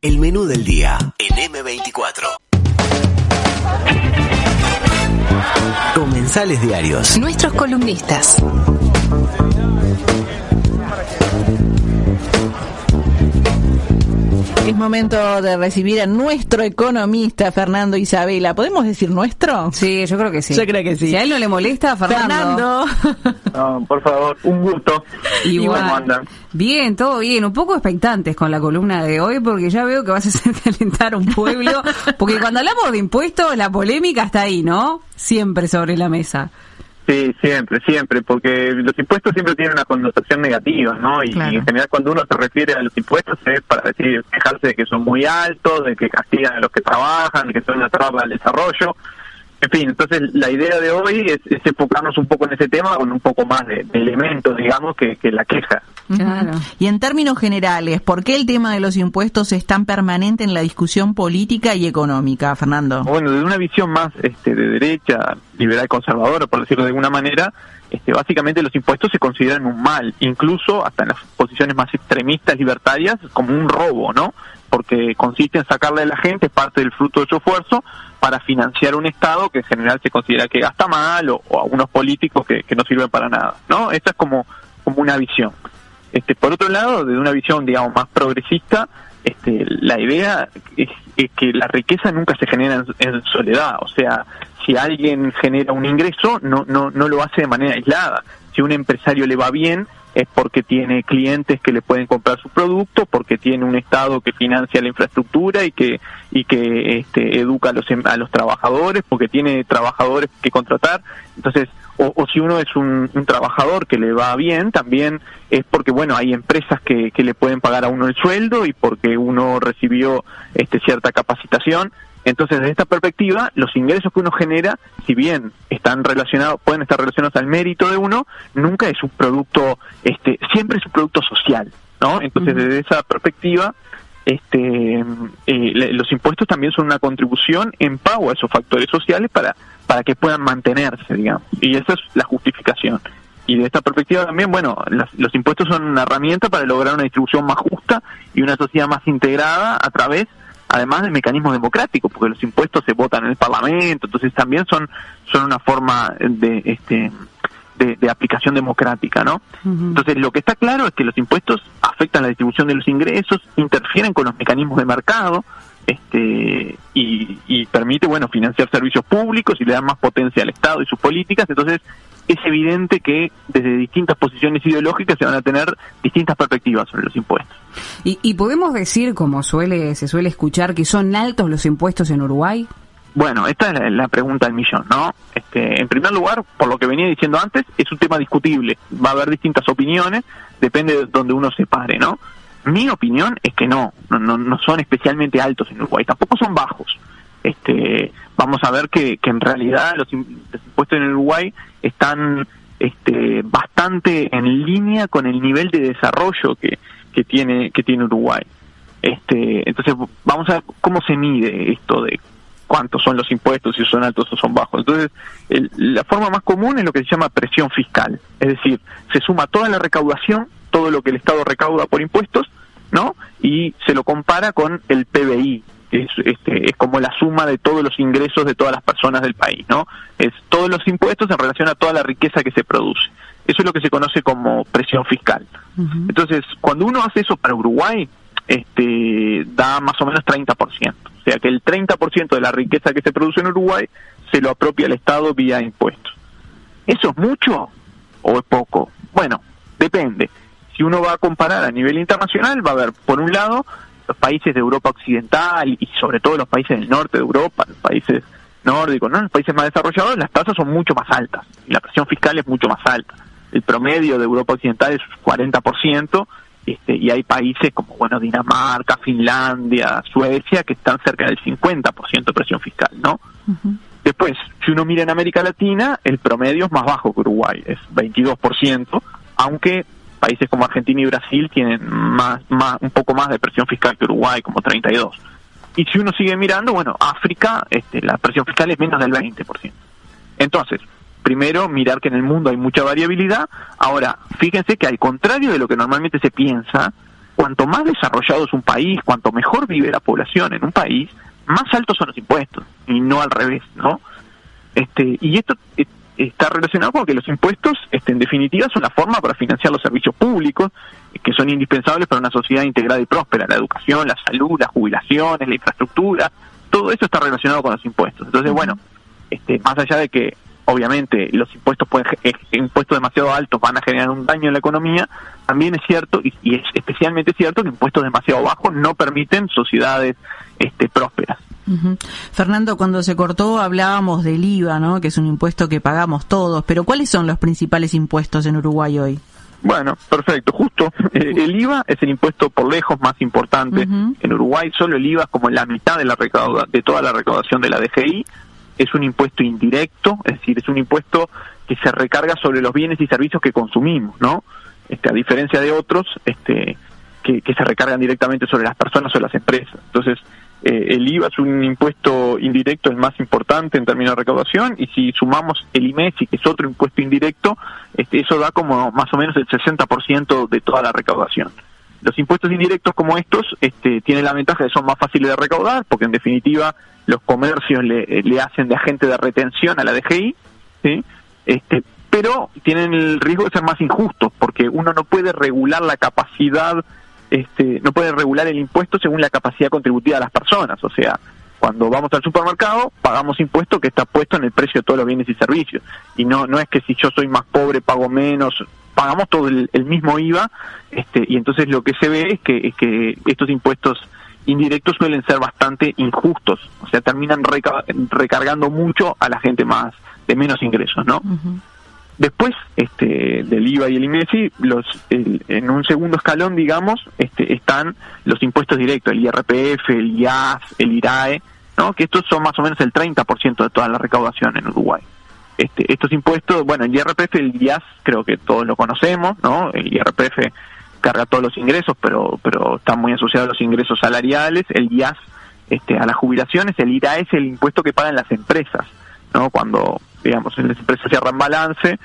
El menú del día en M24. Comensales diarios. Nuestros columnistas. Es momento de recibir a nuestro economista, Fernando Isabela. ¿Podemos decir nuestro? Sí, yo creo que sí. Yo creo que sí. Si a él no le molesta, Fernando. No, por favor, un gusto. Igual. ¿Cómo andan? Bien, todo bien. Un poco expectantes con la columna de hoy, porque ya veo que vas a hacer calentar un pueblo. Porque cuando hablamos de impuestos, la polémica está ahí, ¿no? Siempre sobre la mesa. Sí, siempre, porque los impuestos siempre tienen una connotación negativa, ¿no? Y, Claro. y en general cuando uno se refiere a los impuestos es para decir, quejarse de que son muy altos, de que castigan a los que trabajan, de que son una traba al desarrollo. En fin, entonces la idea de hoy es enfocarnos un poco en ese tema con un poco más de elementos, digamos, que la queja. Claro. Y en términos generales, ¿por qué el tema de los impuestos es tan permanente en la discusión política y económica, Fernando? Bueno, desde una visión más de derecha, liberal conservadora, por decirlo de alguna manera, básicamente los impuestos se consideran un mal, incluso hasta en las posiciones más extremistas libertarias, como un robo, ¿no? Porque consiste en sacarle a la gente parte del fruto de su esfuerzo para financiar un Estado que en general se considera que gasta mal o a unos políticos que no sirven para nada, ¿no? Esta es como una visión. Por otro lado, desde una visión, digamos, más progresista, la idea es que la riqueza nunca se genera en soledad. O sea, si alguien genera un ingreso, no lo hace de manera aislada. Si a un empresario le va bien, es porque tiene clientes que le pueden comprar su producto, porque tiene un Estado que financia la infraestructura y que educa a los trabajadores, porque tiene trabajadores que contratar. Entonces, o si uno es un trabajador que le va bien, también es porque, bueno, hay empresas que le pueden pagar a uno el sueldo y porque uno recibió cierta capacitación. Entonces, desde esta perspectiva, los ingresos que uno genera, si bien pueden estar relacionados al mérito de uno, nunca es un producto, siempre es un producto social, ¿no? Entonces, desde esa perspectiva, los impuestos también son una contribución en pago a esos factores sociales para que puedan mantenerse, digamos. Y esa es la justificación. Y de esta perspectiva también, bueno, los impuestos son una herramienta para lograr una distribución más justa y una sociedad más integrada a través, además, del mecanismo democrático, porque los impuestos se votan en el Parlamento, entonces también son una forma de aplicación democrática, ¿no? Entonces, lo que está claro es que los impuestos afectan la distribución de los ingresos, interfieren con los mecanismos de mercado, y permite, bueno, financiar servicios públicos y le dan más potencia al Estado y sus políticas. Entonces, es evidente que desde distintas posiciones ideológicas se van a tener distintas perspectivas sobre los impuestos. ¿Y podemos decir, como se suele escuchar, que son altos los impuestos en Uruguay? Bueno, esta es la pregunta del millón, ¿no? En primer lugar, por lo que venía diciendo antes, es un tema discutible. Va a haber distintas opiniones, depende de donde uno se pare, ¿no? Mi opinión es que no son especialmente altos en Uruguay, tampoco son bajos. Vamos a ver que en realidad los impuestos en Uruguay están bastante en línea con el nivel de desarrollo que tiene Uruguay. Entonces vamos a ver cómo se mide esto de cuántos son los impuestos, si son altos o son bajos. Entonces, la forma más común es lo que se llama presión fiscal, es decir, se suma toda la recaudación, todo lo que el Estado recauda por impuestos, ¿no? Y se lo compara con el PBI, que es como la suma de todos los ingresos de todas las personas del país, ¿no? Es todos los impuestos en relación a toda la riqueza que se produce. Eso es lo que se conoce como presión fiscal. Entonces, cuando uno hace eso para Uruguay, da más o menos 30%. O sea que el 30% de la riqueza que se produce en Uruguay se lo apropia el Estado vía impuestos. ¿Eso es mucho o es poco? Bueno, depende. Si uno va a comparar a nivel internacional, va a haber, por un lado, los países de Europa Occidental y sobre todo los países del norte de Europa, los países nórdicos, ¿no? Los países más desarrollados, las tasas son mucho más altas y la presión fiscal es mucho más alta. El promedio de Europa Occidental es 40%, y hay países como, bueno, Dinamarca, Finlandia, Suecia, que están cerca del 50% de presión fiscal, ¿no? Después, si uno mira en América Latina, el promedio es más bajo que Uruguay, es 22%, aunque países como Argentina y Brasil tienen un poco más de presión fiscal que Uruguay, como 32%. Y si uno sigue mirando, bueno, África, la presión fiscal es menos del 20%. Entonces, primero, mirar que en el mundo hay mucha variabilidad. Ahora, fíjense que al contrario de lo que normalmente se piensa, cuanto más desarrollado es un país, cuanto mejor vive la población en un país, más altos son los impuestos, y no al revés, ¿no? Y esto está relacionado con que los impuestos, en definitiva, son la forma para financiar los servicios públicos, que son indispensables para una sociedad integrada y próspera: la educación, la salud, las jubilaciones, la infraestructura, todo eso está relacionado con los impuestos. Entonces, bueno, más allá de que obviamente los impuestos impuestos demasiado altos van a generar un daño en la economía, también es cierto, y es especialmente cierto, que impuestos demasiado bajos no permiten sociedades prósperas. Fernando, cuando se cortó hablábamos del IVA, ¿no?, que es un impuesto que pagamos todos, pero ¿cuáles son los principales impuestos en Uruguay hoy? Bueno, perfecto, justo. El IVA es el impuesto por lejos más importante en Uruguay. Solo el IVA es como la mitad de toda la recaudación de la DGI. Es un impuesto indirecto, es decir, es un impuesto que se recarga sobre los bienes y servicios que consumimos, ¿no? A diferencia de otros que se recargan directamente sobre las personas o las empresas. Entonces, el IVA es un impuesto indirecto, el más importante en términos de recaudación, y si sumamos el IMESI, que es otro impuesto indirecto, eso da como más o menos el 60% de toda la recaudación. Los impuestos indirectos como estos tienen la ventaja de que son más fáciles de recaudar, porque en definitiva los comercios le hacen de agente de retención a la DGI, ¿sí? Pero tienen el riesgo de ser más injustos, porque uno no puede regular la capacidad, no puede regular el impuesto según la capacidad contributiva de las personas. O sea, cuando vamos al supermercado pagamos impuesto que está puesto en el precio de todos los bienes y servicios, y no es que si yo soy más pobre pago menos. Pagamos todo el mismo IVA, y entonces lo que se ve es que estos impuestos indirectos suelen ser bastante injustos, o sea, terminan recargando mucho a la gente de menos ingresos, ¿no? Después del IVA y el IMESI, en un segundo escalón, digamos, están los impuestos directos: el IRPF, el IAS, el IRAE, ¿no?, que estos son más o menos el 30% de toda la recaudación en Uruguay. Estos impuestos, bueno, el IRPF, el IAS, creo que todos lo conocemos, ¿no? El IRPF carga todos los ingresos, pero está muy asociado a los ingresos salariales. El IAS a las jubilaciones. El IRAE es el impuesto que pagan las empresas, ¿no? Cuando, digamos, las empresas cierran balance,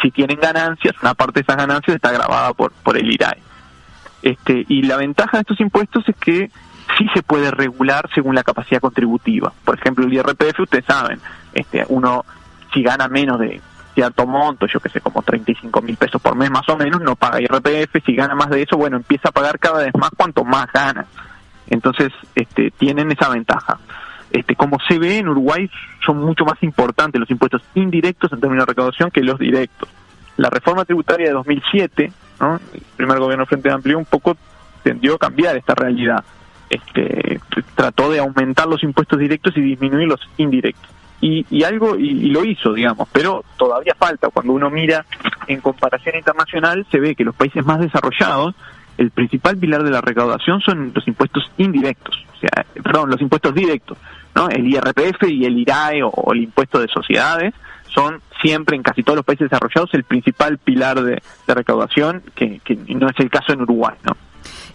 si tienen ganancias, una parte de esas ganancias está grabada por el IRAE. Y la ventaja de estos impuestos es que sí se puede regular según la capacidad contributiva. Por ejemplo, el IRPF, ustedes saben, uno, si gana menos de cierto monto, yo que sé, como 35.000 pesos por mes más o menos, no paga IRPF. Si gana más de eso, bueno, empieza a pagar cada vez más cuanto más gana. Entonces, tienen esa ventaja. Como se ve, en Uruguay son mucho más importantes los impuestos indirectos en términos de recaudación que los directos. La reforma tributaria de 2007, ¿no?, el primer gobierno Frente Amplio, un poco tendió a cambiar esta realidad. Trató de aumentar los impuestos directos y disminuir los indirectos. Y lo hizo, digamos, pero todavía falta. Cuando uno mira en comparación internacional, se ve que los países más desarrollados, el principal pilar de la recaudación son los impuestos indirectos, los impuestos directos, ¿no? El IRPF y el IRAE o el impuesto de sociedades son siempre, en casi todos los países desarrollados, el principal pilar de recaudación, que no es el caso en Uruguay, ¿no?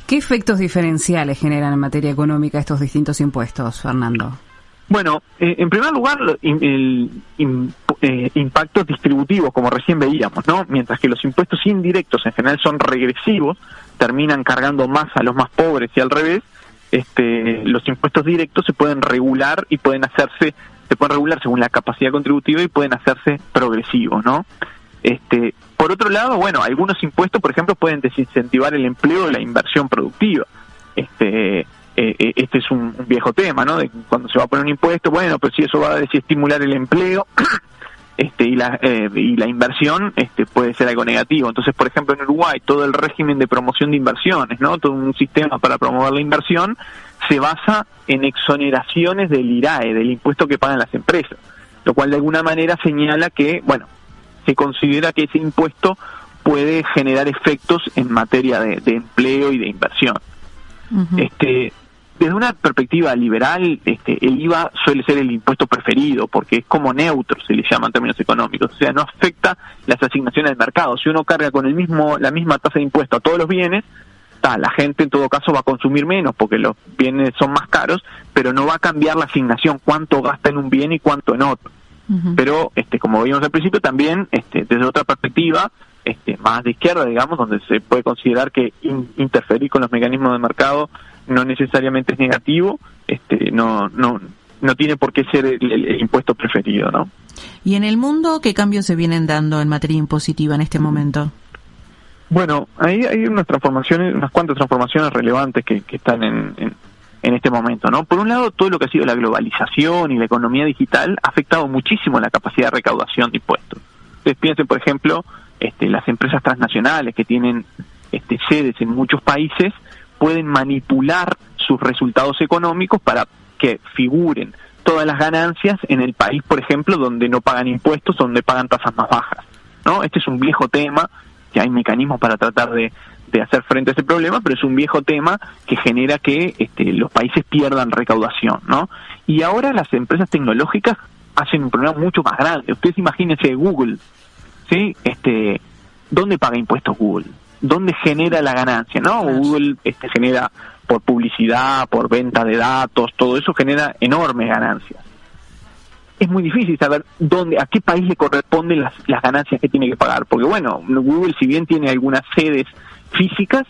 ¿Qué efectos diferenciales generan en materia económica estos distintos impuestos, Fernando? Bueno, en primer lugar, impactos distributivos, como recién veíamos, ¿no? Mientras que los impuestos indirectos en general son regresivos, terminan cargando más a los más pobres, y al revés, los impuestos directos se pueden regular y se pueden regular según la capacidad contributiva y pueden hacerse progresivos, ¿no? Por otro lado, bueno, algunos impuestos, por ejemplo, pueden desincentivar el empleo y la inversión productiva. Este es un viejo tema, ¿no? De cuando se va a poner un impuesto, bueno, pues si eso va a desestimular el empleo y la inversión, puede ser algo negativo. Entonces, por ejemplo, en Uruguay, todo el régimen de promoción de inversiones, ¿no?, todo un sistema para promover la inversión, se basa en exoneraciones del IRAE, del impuesto que pagan las empresas, lo cual de alguna manera señala que, bueno, se considera que ese impuesto puede generar efectos en materia de empleo y de inversión. Desde una perspectiva liberal, el IVA suele ser el impuesto preferido, porque es como neutro, se le llama en términos económicos, o sea, no afecta las asignaciones del mercado. Si uno carga con la misma tasa de impuesto a todos los bienes, la gente en todo caso va a consumir menos, porque los bienes son más caros, pero no va a cambiar la asignación, cuánto gasta en un bien y cuánto en otro. Pero, como vimos al principio, también, desde otra perspectiva, más de izquierda, digamos, donde se puede considerar que interferir con los mecanismos de mercado no necesariamente es negativo, no tiene por qué ser el impuesto preferido, ¿no? ¿Y en el mundo qué cambios se vienen dando en materia impositiva en este momento? Bueno, hay unas cuantas transformaciones relevantes que están en este momento, ¿no? Por un lado, todo lo que ha sido la globalización y la economía digital ha afectado muchísimo la capacidad de recaudación de impuestos. Ustedes piensen, por ejemplo, las empresas transnacionales que tienen sedes en muchos países pueden manipular sus resultados económicos para que figuren todas las ganancias en el país, por ejemplo, donde no pagan impuestos, donde pagan tasas más bajas, ¿no? Este es un viejo tema, que hay mecanismos para tratar de hacer frente a ese problema, pero es un viejo tema que genera que los países pierdan recaudación, ¿no? Y ahora las empresas tecnológicas hacen un problema mucho más grande. Ustedes imagínense Google, ¿sí? ¿Dónde paga impuestos Google? ¿Dónde genera la ganancia, no? Google genera por publicidad, por venta de datos, todo eso genera enormes ganancias. Es muy difícil saber a qué país le corresponden las ganancias que tiene que pagar, porque bueno, Google, si bien tiene algunas sedes físicas,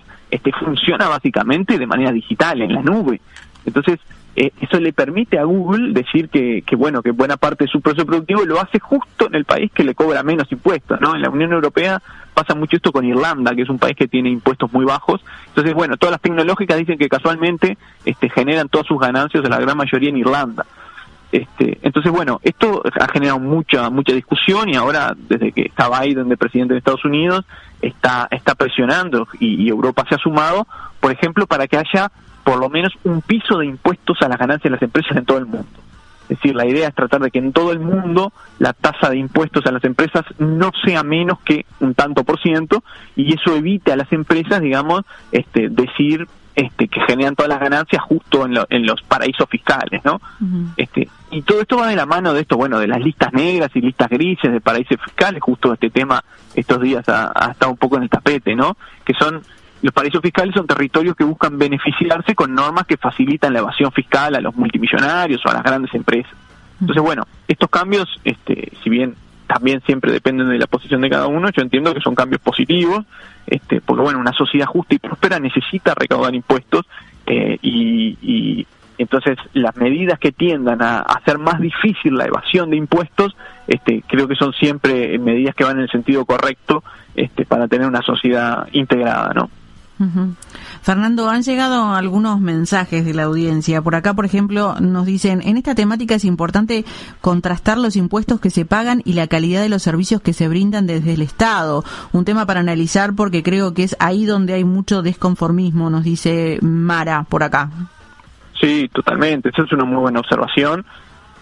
funciona básicamente de manera digital, en la nube. Entonces, eso le permite a Google decir que buena parte de su proceso productivo lo hace justo en el país que le cobra menos impuestos, ¿no? En la Unión Europea pasa mucho esto con Irlanda, que es un país que tiene impuestos muy bajos. Entonces, bueno, todas las tecnológicas dicen que casualmente generan todas sus ganancias, la gran mayoría en Irlanda. Entonces, bueno, esto ha generado mucha discusión, y ahora, desde que está Biden de presidente de Estados Unidos, está presionando, y Europa se ha sumado, por ejemplo, para que haya por lo menos un piso de impuestos a las ganancias de las empresas en todo el mundo. Es decir, la idea es tratar de que en todo el mundo la tasa de impuestos a las empresas no sea menos que un tanto por ciento, y eso evite a las empresas, digamos, decir que generan todas las ganancias justo en los paraísos fiscales, ¿no? Uh-huh. Y todo esto va de la mano de esto, bueno, de las listas negras y listas grises de paraísos fiscales. Justo este tema estos días ha estado un poco en el tapete, ¿no? Que son los paraísos fiscales, son territorios que buscan beneficiarse con normas que facilitan la evasión fiscal a los multimillonarios o a las grandes empresas. Entonces, bueno, estos cambios, si bien también siempre dependen de la posición de cada uno, yo entiendo que son cambios positivos, porque bueno, una sociedad justa y próspera necesita recaudar impuestos, y entonces las medidas que tiendan a hacer más difícil la evasión de impuestos, creo que son siempre medidas que van en el sentido correcto, para tener una sociedad integrada, ¿no? Uh-huh. Fernando, han llegado algunos mensajes de la audiencia. Por acá, por ejemplo, nos dicen: en esta temática es importante contrastar los impuestos que se pagan y la calidad de los servicios que se brindan desde el Estado. Un tema para analizar, porque creo que es ahí donde hay mucho desconformismo, nos dice Mara por acá. Sí, totalmente. Esa es una muy buena observación.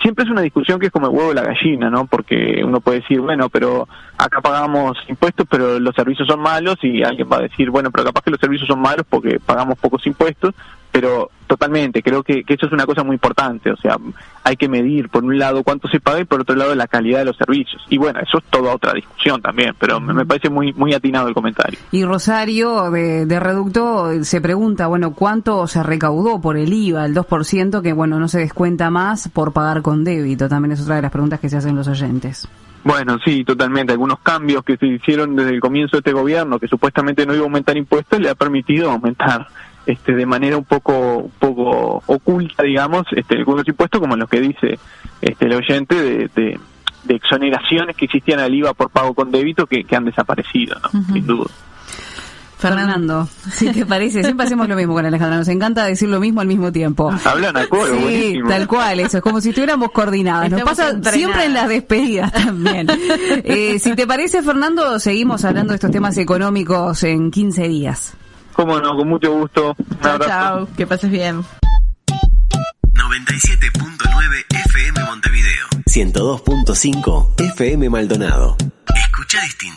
Siempre es una discusión que es como el huevo y la gallina, ¿no? Porque uno puede decir, bueno, pero acá pagamos impuestos, pero los servicios son malos, y alguien va a decir, bueno, pero capaz que los servicios son malos porque pagamos pocos impuestos. Pero totalmente, creo que eso es una cosa muy importante. O sea, hay que medir, por un lado, cuánto se paga, y por otro lado, la calidad de los servicios. Y bueno, eso es toda otra discusión también, pero me parece muy atinado el comentario. Y Rosario, de Reducto, se pregunta, bueno, ¿cuánto se recaudó por el IVA, el 2%, que, bueno, no se descuenta más por pagar con débito? También es otra de las preguntas que se hacen los oyentes. Bueno, sí, totalmente. Algunos cambios que se hicieron desde el comienzo de este gobierno, que supuestamente no iba a aumentar impuestos, le ha permitido aumentar de manera un poco oculta, digamos, algunos impuestos, como los que dice el oyente, de exoneraciones que existían al IVA por pago con débito, que han desaparecido, ¿no? Uh-huh. Sin duda. Fernando, si te parece, siempre hacemos lo mismo con Alejandra, nos encanta decir lo mismo al mismo tiempo. Hablan a coro, sí, buenísimo. Tal cual, eso, es como si estuviéramos coordinadas. Nos pasa siempre en las despedidas también. Si te parece, Fernando, seguimos hablando de estos temas económicos en 15 días. Cómo no, con mucho gusto. Chao, que pases bien. 97.9 FM Montevideo. 102.5 FM Maldonado. Escucha distinto.